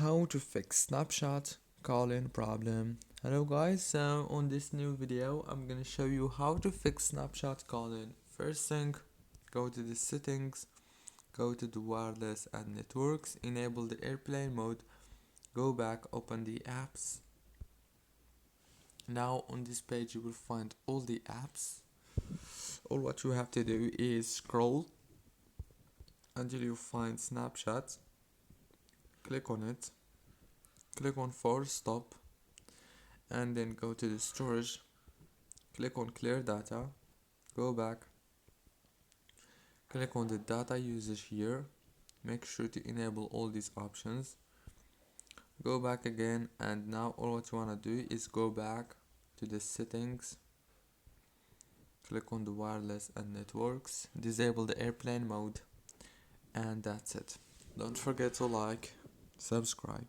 How to fix Snapchat calling problem. Hello guys, so on this new video I'm gonna show you how to fix Snapchat calling. First thing, go to the settings, go to the wireless and networks, enable the airplane mode, go back, open the apps. Now on this page you will find all the apps. All what you have to do is scroll until you find Snapchat, click on it, click on force stop, and then go to the storage, click on clear data, go back, click on the data usage here, make sure to enable all these options, go back again, and now all what you want to do is go back to the settings, click on the wireless and networks, disable the airplane mode, and that's it. Don't forget to like, subscribe.